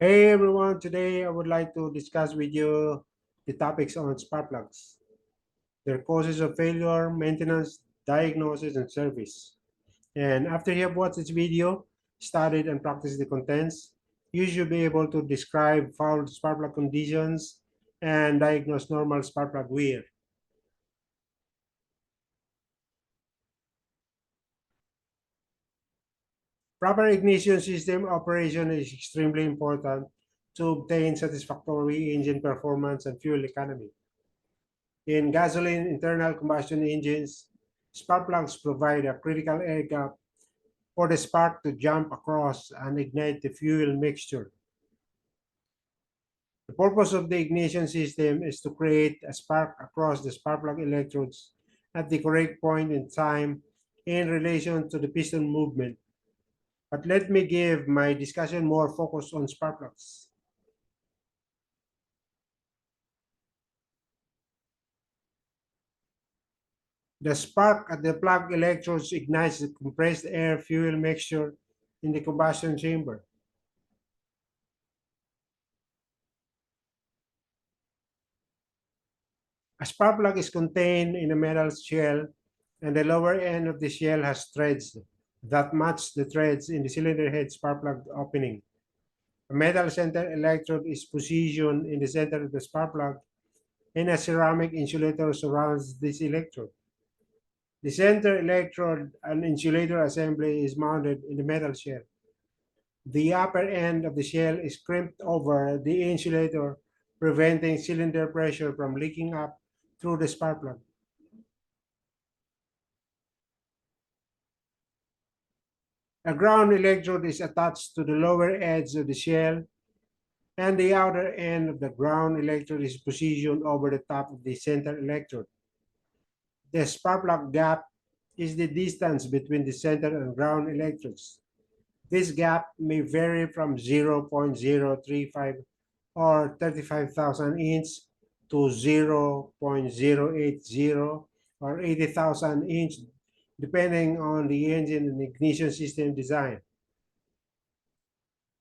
Hey everyone, today I would like to discuss with you the topics on spark plugs, their causes of failure, maintenance, diagnosis, and service. And after you have watched this video, studied and practiced the contents, you should be able to describe foul spark plug conditions and diagnose normal spark plug wear. Proper ignition system operation is extremely important to obtain satisfactory engine performance and fuel economy. In gasoline internal combustion engines, spark plugs provide a critical air gap for the spark to jump across and ignite the fuel mixture. The purpose of the ignition system is to create a spark across the spark plug electrodes at the correct point in time in relation to the piston movement. But let me give my discussion more focus on spark plugs. The spark at the plug electrodes ignites the compressed air fuel mixture in the combustion chamber. A spark plug is contained in a metal shell, and the lower end of the shell has threads that match the threads in the cylinder head spark plug opening. A metal center electrode is positioned in the center of the spark plug, and a ceramic insulator surrounds this electrode. The center electrode and insulator assembly is mounted in the metal shell. The upper end of the shell is crimped over the insulator, preventing cylinder pressure from leaking up through the spark plug. A ground electrode is attached to the lower edge of the shell, and the outer end of the ground electrode is positioned over the top of the center electrode. The spark plug gap is the distance between the center and ground electrodes. This gap may vary from 0.035 or 35,000 inch to 0.080 or 80,000 inch, depending on the engine and ignition system design.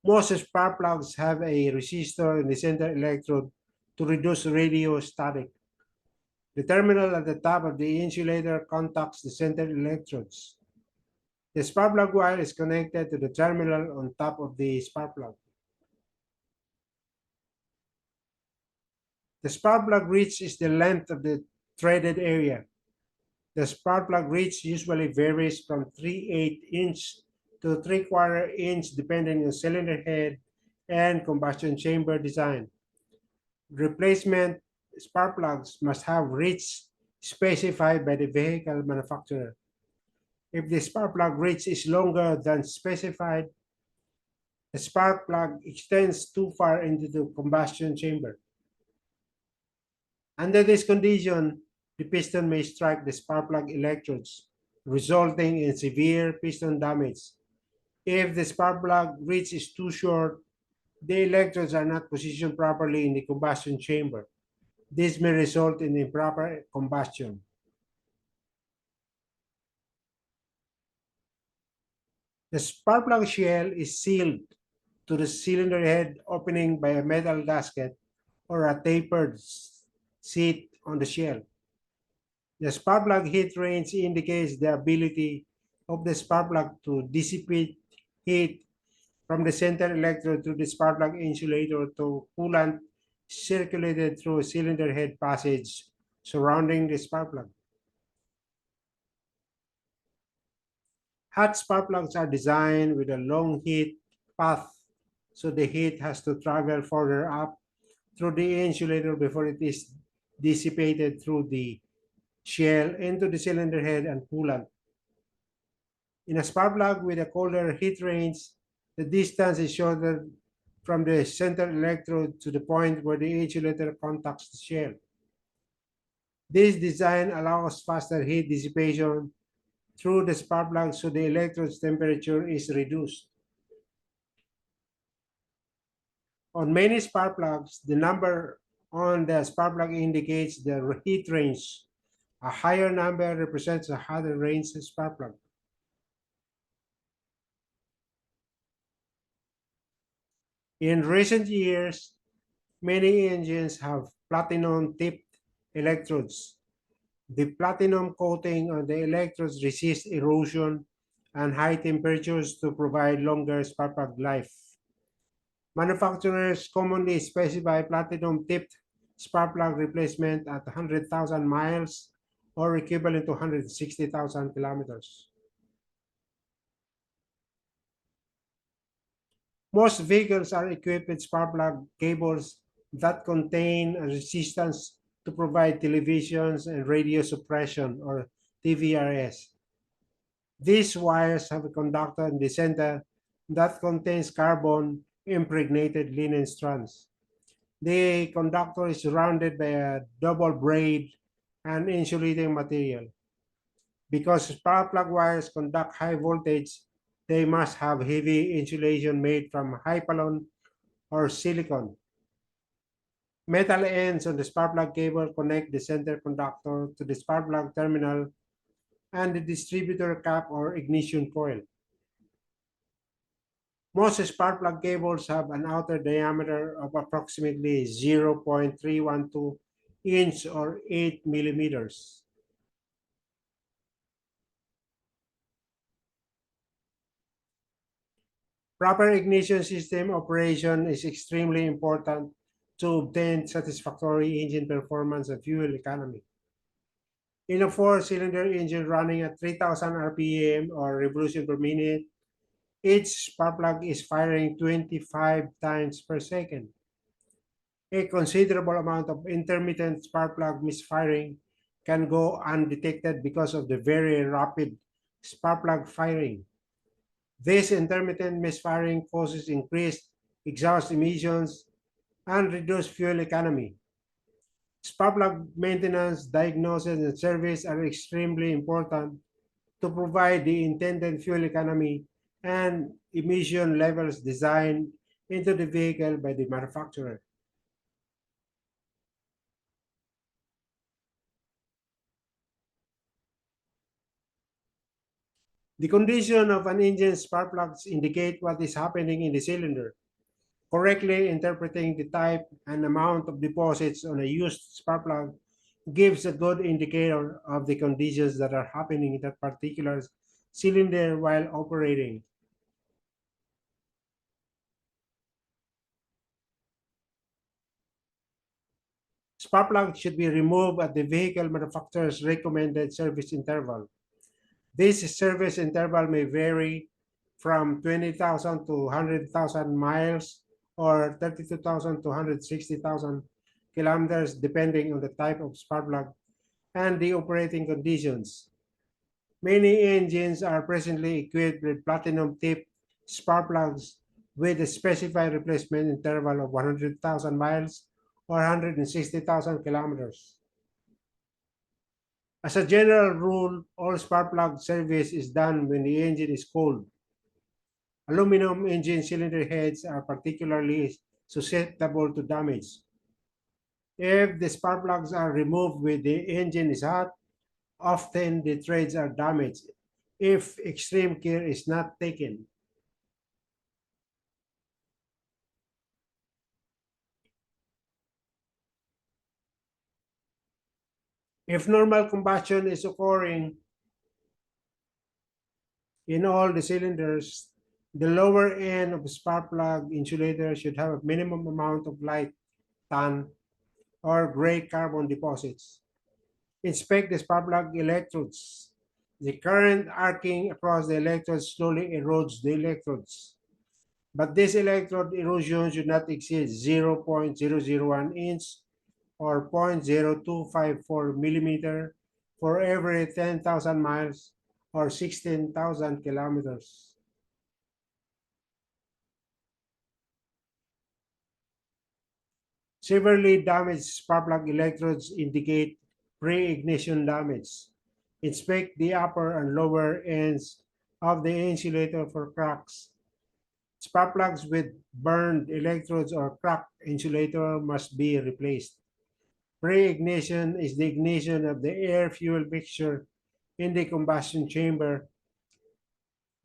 Most spark plugs have a resistor in the center electrode to reduce radio static. The terminal at the top of the insulator contacts the center electrodes. The spark plug wire is connected to the terminal on top of the spark plug. The spark plug reach is the length of the threaded area. The spark plug reach usually varies from 3/8 inch to 3/4 inch depending on cylinder head and combustion chamber design. Replacement spark plugs must have reach specified by the vehicle manufacturer. If the spark plug reach is longer than specified, the spark plug extends too far into the combustion chamber. Under this condition, the piston may strike the spark plug electrodes, resulting in severe piston damage. If the spark plug reach is too short, the electrodes are not positioned properly in the combustion chamber. This may result in improper combustion. The spark plug shell is sealed to the cylinder head opening by a metal gasket or a tapered seat on the shell. The spark plug heat range indicates the ability of the spark plug to dissipate heat from the center electrode to the spark plug insulator to coolant circulated through a cylinder head passage surrounding the spark plug. Hot spark plugs are designed with a long heat path, so the heat has to travel further up through the insulator before it is dissipated through the shell into the cylinder head and coolant. In a spark plug with a colder heat range, the distance is shorter from the center electrode to the point where the insulator contacts the shell. This design allows faster heat dissipation through the spark plug so the electrode's temperature is reduced. On many spark plugs, the number on the spark plug indicates the heat range. A higher number represents a hotter range spark plug. In recent years, many engines have platinum tipped electrodes. The platinum coating on the electrodes resists erosion and high temperatures to provide longer spark plug life. Manufacturers commonly specify platinum tipped spark plug replacement at 100,000 miles or equivalent to 160,000 kilometers. Most vehicles are equipped with spark plug cables that contain a resistance to provide televisions and radio suppression or TVRS. These wires have a conductor in the center that contains carbon impregnated linen strands. The conductor is surrounded by a double braid and insulating material. Because spark plug wires conduct high voltage, they must have heavy insulation made from hypalon or silicon. Metal ends on the spark plug cable connect the center conductor to the spark plug terminal and the distributor cap or ignition coil. Most spark plug cables have an outer diameter of approximately 0.312 inch or 8 millimeters. Proper ignition system operation is extremely important to obtain satisfactory engine performance and fuel economy. In a four-cylinder engine running at 3,000 RPM or revolution per minute, each spark plug is firing 25 times per second. A considerable amount of intermittent spark plug misfiring can go undetected because of the very rapid spark plug firing. This intermittent misfiring causes increased exhaust emissions and reduced fuel economy. Spark plug maintenance, diagnosis, and service are extremely important to provide the intended fuel economy and emission levels designed into the vehicle by the manufacturer. The condition of an engine's spark plugs indicate what is happening in the cylinder. Correctly interpreting the type and amount of deposits on a used spark plug gives a good indicator of the conditions that are happening in that particular cylinder while operating. Spark plugs should be removed at the vehicle manufacturer's recommended service interval. This service interval may vary from 20,000 to 100,000 miles or 32,000 to 160,000 kilometers depending on the type of spark plug and the operating conditions. Many engines are presently equipped with platinum tipped spark plugs with a specified replacement interval of 100,000 miles or 160,000 kilometers. As a general rule, all spark plug service is done when the engine is cold. Aluminum engine cylinder heads are particularly susceptible to damage. If the spark plugs are removed when the engine is hot, often the threads are damaged if extreme care is not taken. If normal combustion is occurring in all the cylinders, the lower end of the spark plug insulator should have a minimum amount of light tan or gray carbon deposits. Inspect the spark plug electrodes. The current arcing across the electrodes slowly erodes the electrodes. But this electrode erosion should not exceed 0.001 inch or 0.0254 millimeter for every 10,000 miles or 16,000 kilometers. Severely damaged spark plug electrodes indicate pre-ignition damage. Inspect the upper and lower ends of the insulator for cracks. Spark plugs with burned electrodes or cracked insulator must be replaced. Pre-ignition is the ignition of the air-fuel mixture in the combustion chamber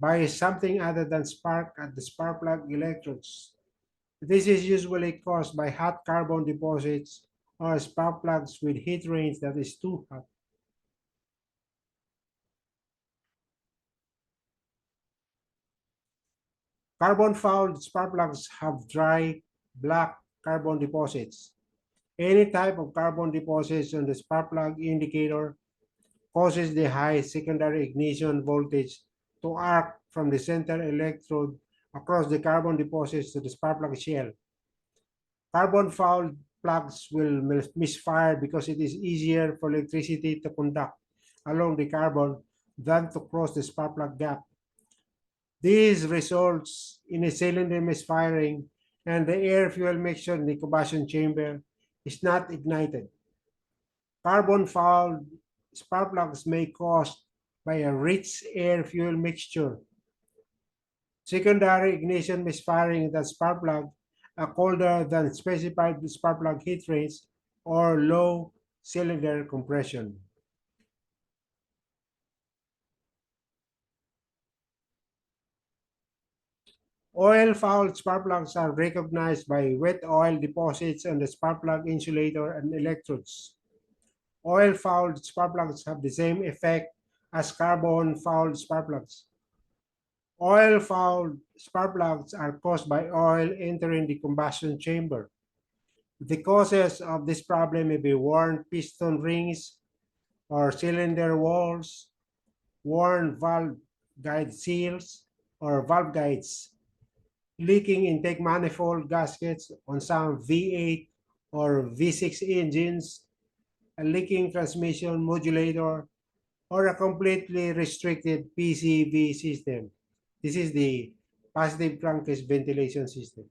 by something other than spark at the spark plug electrodes. This is usually caused by hot carbon deposits or spark plugs with heat range that is too hot. Carbon-fouled spark plugs have dry, black carbon deposits. Any type of carbon deposits on the spark plug indicator causes the high secondary ignition voltage to arc from the center electrode across the carbon deposits to the spark plug shell. Carbon fouled plugs will misfire because it is easier for electricity to conduct along the carbon than to cross the spark plug gap. This results in a cylinder misfiring and the air fuel mixture in the combustion chamber is not ignited. Carbon fouled spark plugs may caused by a rich air fuel mixture. Secondary ignition misfiring the spark plug, a colder than specified spark plug heat range, or low cylinder compression. Oil-fouled spark plugs are recognized by wet oil deposits on the spark plug insulator and electrodes. Oil-fouled spark plugs have the same effect as carbon-fouled spark plugs. Oil-fouled spark plugs are caused by oil entering the combustion chamber. The causes of this problem may be worn piston rings or cylinder walls, worn valve guide seals or valve guides, leaking intake manifold gaskets on some V8 or V6 engines, a leaking transmission modulator, or a completely restricted PCV system. This is the positive crankcase ventilation system.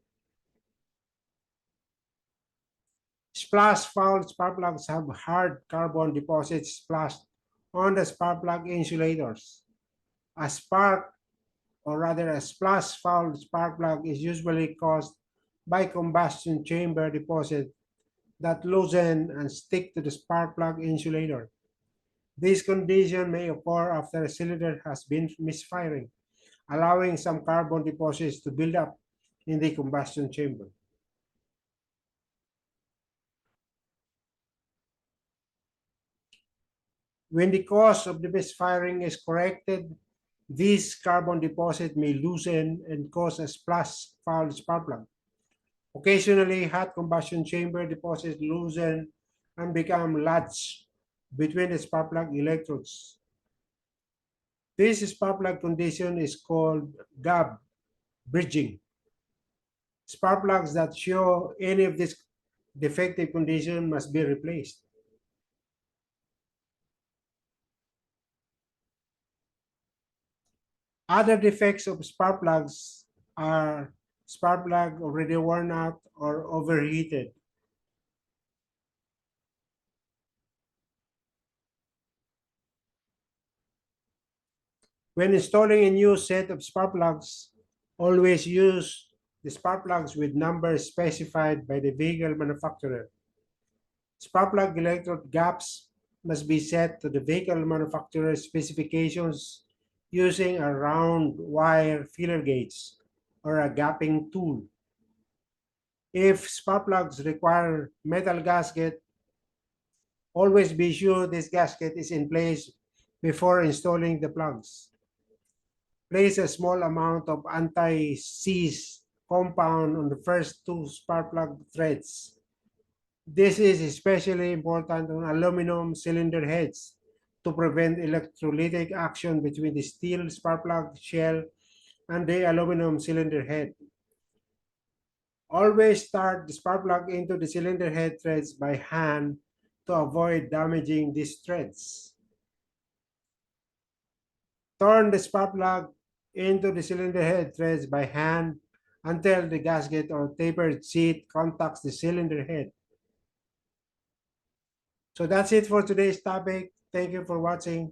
Splash foul spark plugs have hard carbon deposits splashed on the spark plug insulators. A spark, or rather a splash foul spark plug, is usually caused by combustion chamber deposit that loosen and stick to the spark plug insulator. This condition may occur after a cylinder has been misfiring, allowing some carbon deposits to build up in the combustion chamber. When the cause of the misfiring is corrected, this carbon deposit may loosen and cause a splash foul spark plug. Occasionally, hot combustion chamber deposits loosen and become lodged between the spark plug electrodes. This spark plug condition is called gap bridging. Spark plugs that show any of this defective condition must be replaced. Other defects of spark plugs are spark plug already worn out or overheated. When installing a new set of spark plugs, always use the spark plugs with numbers specified by the vehicle manufacturer. Spark plug electrode gaps must be set to the vehicle manufacturer's specifications using a round wire filler gauge or a gapping tool. If spark plugs require metal gasket, always be sure this gasket is in place before installing the plugs. Place a small amount of anti-seize compound on the first two spark plug threads. This is especially important on aluminum cylinder heads to prevent electrolytic action between the steel spark plug shell and the aluminum cylinder head. Always start the spark plug into the cylinder head threads by hand to avoid damaging these threads. Turn the spark plug into the cylinder head threads by hand until the gasket or tapered seat contacts the cylinder head. So that's it for today's topic. Thank you for watching.